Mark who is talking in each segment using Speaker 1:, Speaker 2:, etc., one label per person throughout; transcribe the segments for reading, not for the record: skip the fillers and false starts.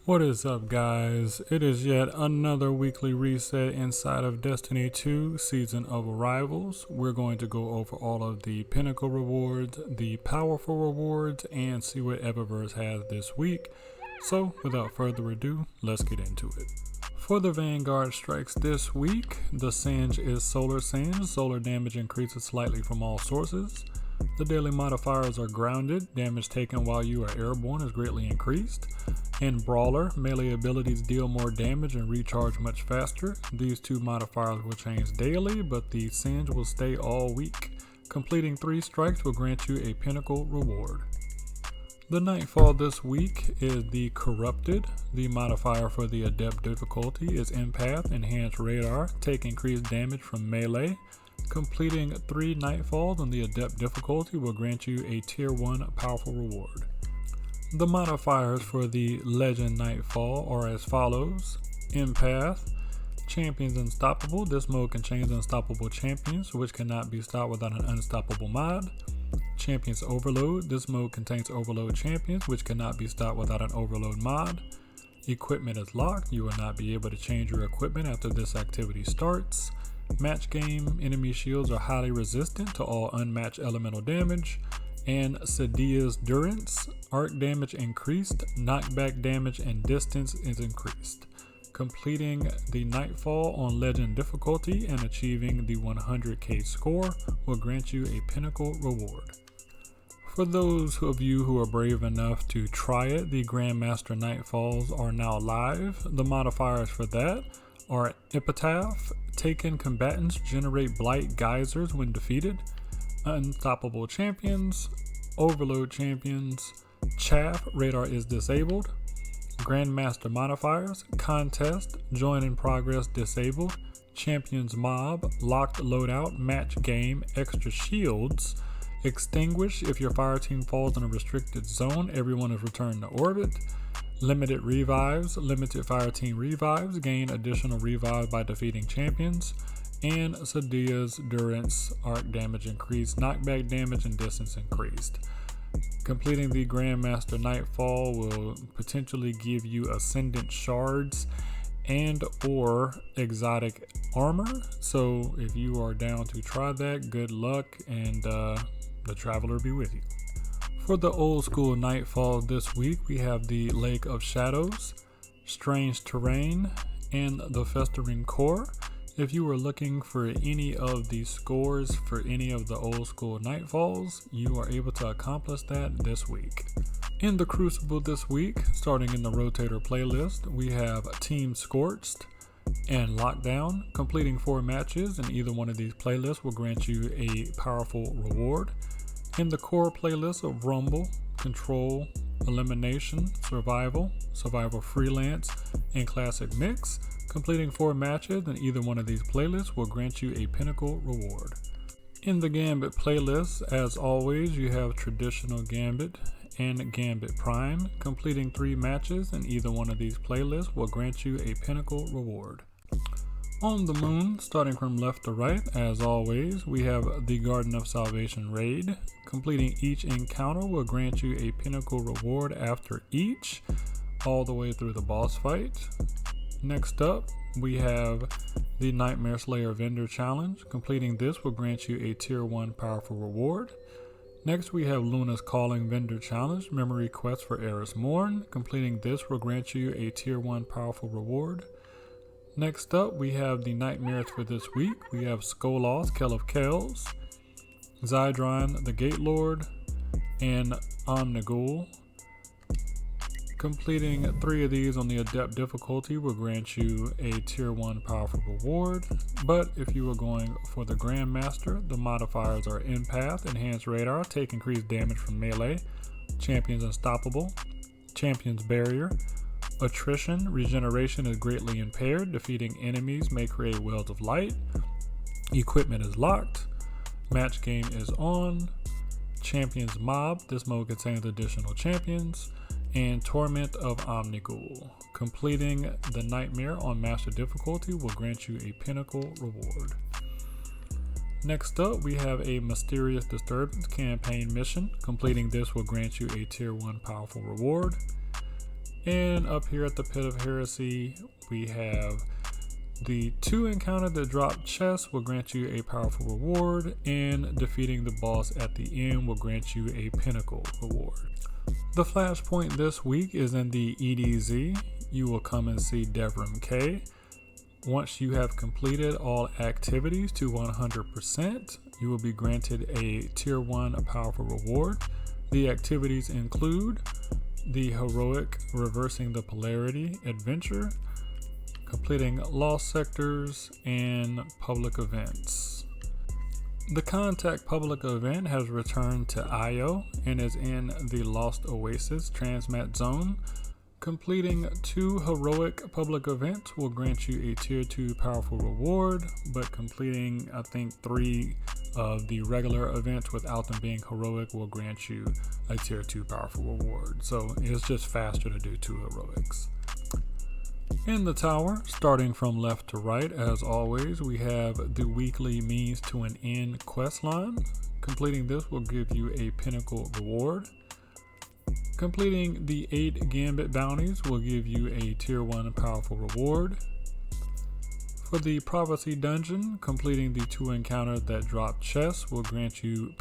Speaker 1: What is up, guys? It is yet another weekly reset inside of Destiny 2 Season of Arrivals. We're going to go over all of the pinnacle rewards, the powerful rewards, and see what Eververse has this week. So, without further ado, let's get into it. For the Vanguard Strikes this week, the Singe is Solar Singe. Solar damage increases slightly from all sources. The daily modifiers are grounded. Damage taken while you are airborne is greatly increased. In Brawler, melee abilities deal more damage and recharge much faster. These two modifiers will change daily, but the Singe will stay all week. Completing 3 strikes will grant you a pinnacle reward. The Nightfall this week is the Corrupted. The modifier for the Adept difficulty is Empath, Enhanced Radar, take increased damage from melee. Completing 3 Nightfalls on the Adept difficulty will grant you a Tier 1 powerful reward. The modifiers for the Legend Nightfall are as follows: Empath, Champions Unstoppable. This mode contains unstoppable champions, which cannot be stopped without an unstoppable mod. Champions Overload. This mode contains overload champions, which cannot be stopped without an overload mod. Equipment is locked. You will not be able to change your equipment after this activity starts. Match game. Enemy shields are highly resistant to all unmatched elemental damage. And Sadia's Durance, arc damage increased, knockback damage and distance is increased. Completing the Nightfall on Legend difficulty and achieving the 100k score will grant you a pinnacle reward. For those of you who are brave enough to try it, the Grandmaster Nightfalls are now live. The modifiers for that are Epitaph, taken combatants generate Blight Geysers when defeated. Unstoppable champions, overload champions, chaff, radar is disabled. Grandmaster modifiers, contest, join in progress disabled. Champions mob, locked loadout, match game, extra shields. Extinguish, if your fire team falls in a restricted zone, everyone is returned to orbit. Limited revives, limited fire team revives, gain additional revives by defeating champions. And Sadia's Durance, arc damage increased, knockback damage and distance increased. Completing the Grandmaster Nightfall will potentially give you Ascendant Shards and or exotic armor. So if you are down to try that, good luck, and the Traveler be with you. For the old school Nightfall this week, we have the Lake of Shadows, Strange Terrain, and the Festering Core. If you were looking for any of the scores for any of the old school Nightfalls, you are able to accomplish that this week. In the Crucible this week, starting in the Rotator playlist, we have Team Scorched and Lockdown. Completing 4 matches in either one of these playlists will grant you a powerful reward. In the core playlist of Rumble, Control, Elimination, Survival, Survival Freelance, and Classic Mix, completing 4 matches in either one of these playlists will grant you a pinnacle reward. In the Gambit playlist, as always, you have Traditional Gambit and Gambit Prime. Completing 3 matches in either one of these playlists will grant you a pinnacle reward. On the moon, starting from left to right, as always, we have the Garden of Salvation raid. Completing each encounter will grant you a pinnacle reward after each, all the way through the boss fight. Next up, we have the Nightmare Slayer Vendor Challenge. Completing this will grant you a Tier 1 powerful reward. Next, we have Luna's Calling Vendor Challenge, Memory Quest for Eris Morn. Completing this will grant you a Tier 1 powerful reward. Next up, we have the Nightmares for this week. We have Skolos, Kell of Kells, Zydron, the Gate Lord, and Omnigul. Completing 3 of these on the Adept difficulty will grant you a Tier 1 powerful reward, but if you are going for the Grandmaster, the modifiers are Empath, Enhanced Radar, take increased damage from melee, Champions Unstoppable, Champions Barrier, Attrition, regeneration is greatly impaired, defeating enemies may create wells of light, Equipment is locked, Match game is on, Champions Mob, this mode contains additional champions, and Torment of Omnigul. Completing the Nightmare on Master difficulty will grant you a pinnacle reward. Next up, we have a Mysterious Disturbance campaign mission. Completing this will grant you a Tier 1 powerful reward. And up here at the Pit of Heresy, we have the 2 encounter that drop chests will grant you a powerful reward, and defeating the boss at the end will grant you a pinnacle reward. The flashpoint this week is in the EDZ. You will come and see Devrim K. Once you have completed all activities to 100%, you will be granted a tier 1 powerful reward. The activities include the heroic Reversing the Polarity adventure, completing lost sectors, and public events. The Contact public event has returned to IO and is in the Lost Oasis Transmat Zone. Completing 2 heroic public events will grant you a tier 2 powerful reward, but completing I think 3 of the regular events without them being heroic will grant you a tier 2 powerful reward. So it's just faster to do 2 heroics. In the tower, starting from left to right, as always, we have the weekly Means to an End quest line. Completing this will give you a pinnacle reward. Completing the 8 Gambit bounties will give you a tier 1 powerful reward. For the Prophecy dungeon, completing the 2 encounters that drop chests will grant you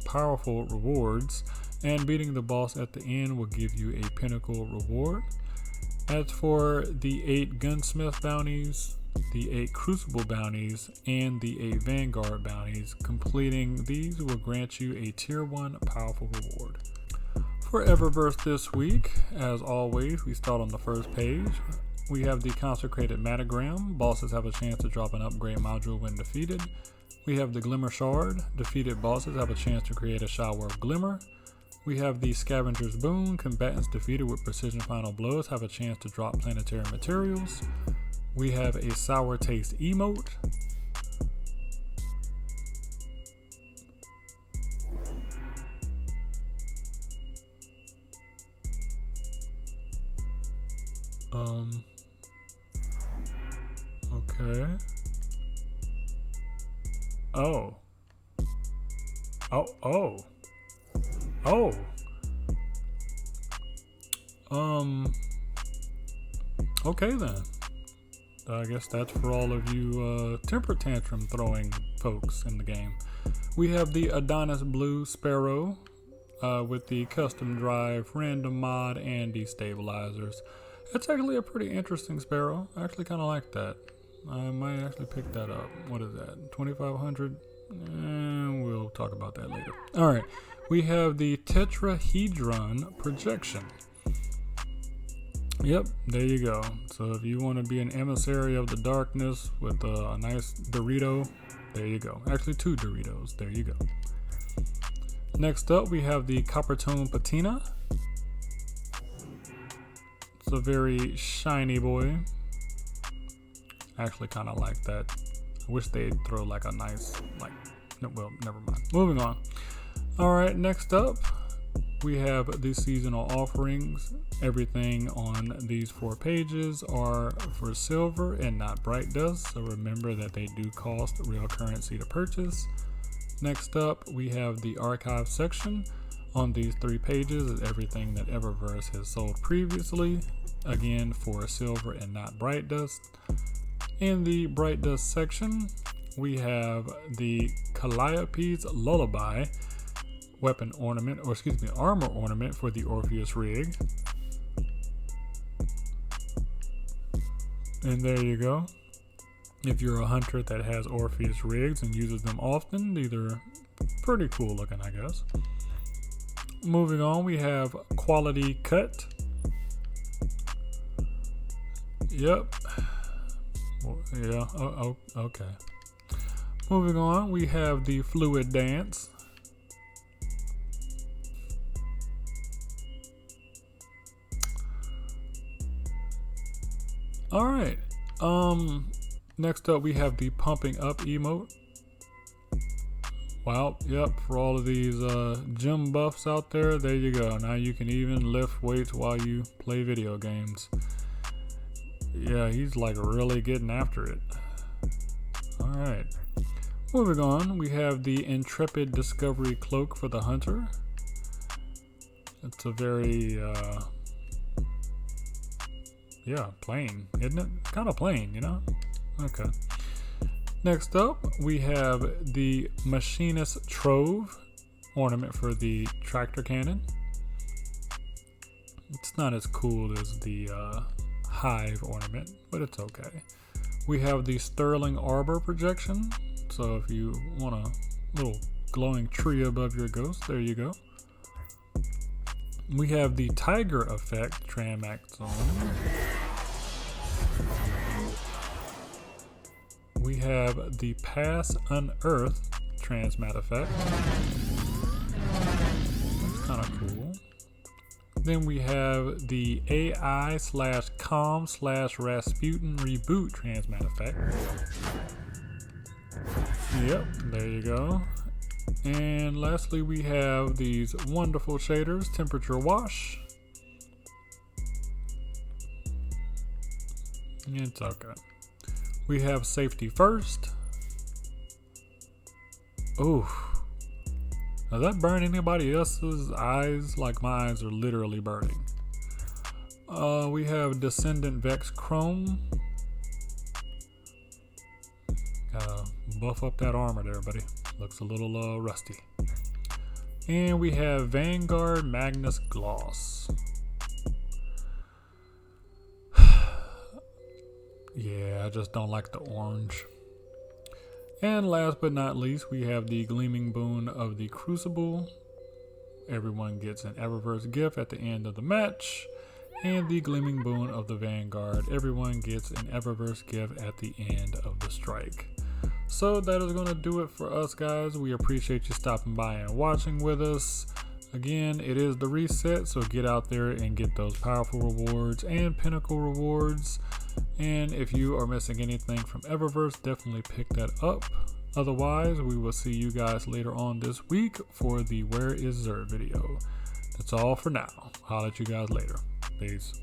Speaker 1: powerful rewards, and beating the boss at the end will give you a pinnacle reward. As for the 8 Gunsmith bounties, the 8 Crucible bounties, and the 8 Vanguard bounties, completing these will grant you a tier 1 powerful reward. For Eververse this week, as always, we start on the first page. We have the Consecrated Matagram. Bosses have a chance to drop an upgrade module when defeated. We have the Glimmer Shard. Defeated bosses have a chance to create a shower of glimmer. We have the Scavenger's Boon. Combatants defeated with Precision Final Blows have a chance to drop planetary materials. We have a Sour Taste emote. Okay. Oh. Okay then. I guess that's for all of you temper tantrum throwing folks in the game. We have the Adonis Blue Sparrow with the custom drive, random mod, and destabilizers. It's actually a pretty interesting Sparrow. I actually kind of like that. I might actually pick that up. What is that? 2,500? And we'll talk about that later. Alright, we have the Tetrahedron Projection. Yep, there you go. So if you want to be an emissary of the darkness with a nice Dorito, there you go. Actually 2 Doritos, there you go. Next up we have the Coppertone Patina. It's a very shiny boy. I actually kind of like that. I wish they'd throw like a nice, well, never mind. Moving on. Alright, next up we have the seasonal offerings. Everything on these 4 pages are for silver and not bright dust, so remember that they do cost real currency to purchase. Next up we have the archive section. On these 3 pages is everything that Eververse has sold previously, again for silver and not bright dust. In the bright dust section we have the Calliope's Lullaby weapon ornament, or excuse me, armor ornament for the Orpheus rig. And there you go. If you're a hunter that has Orpheus rigs and uses them often, these are pretty cool looking, I guess. Moving on, we have Quality Cut. Yep. Yeah, okay. Moving on, we have the Fluid Dance. Alright, next up we have the Pumping Up emote. Well, yep, for all of these gym buffs out there, there you go. Now you can even lift weights while you play video games. Yeah, he's like really getting after it. Alright, moving on, we have the Intrepid Discovery Cloak for the Hunter. It's a very yeah, plain, isn't it? Kind of plain, you know? Okay. Next up, we have the Machinist Trove ornament for the tractor cannon. It's not as cool as the Hive ornament, but it's okay. We have the Sterling Arbor projection. So if you want a little glowing tree above your ghost, there you go. We have the Tiger effect Tramax Zone. We have the Pass Unearthed Transmat effect. That's kind of cool. Then we have the AI/Com/Rasputin Reboot Transmat effect. Yep, there you go. And lastly, we have these wonderful shaders, Temperature Wash. It's okay. We have Safety First. Ooh. Does that burn anybody else's eyes? Like my eyes are literally burning. We have Descendant Vex Chrome. Gotta buff up that armor there, buddy. Looks a little rusty. And we have Vanguard Magnus Gloss. Yeah, I just don't like the orange. And last but not least, we have the Gleaming Boon of the Crucible. Everyone gets an Eververse gift at the end of the match. And the Gleaming Boon of the Vanguard. Everyone gets an Eververse gift at the end of the strike. So that is going to do it for us, guys. We appreciate you stopping by and watching with us. Again, it is the reset, so get out there and get those powerful rewards and pinnacle rewards. And if you are missing anything from Eververse, definitely pick that up. Otherwise, we will see you guys later on this week for the Where is Xur video. That's all for now. I'll let you guys later. Peace.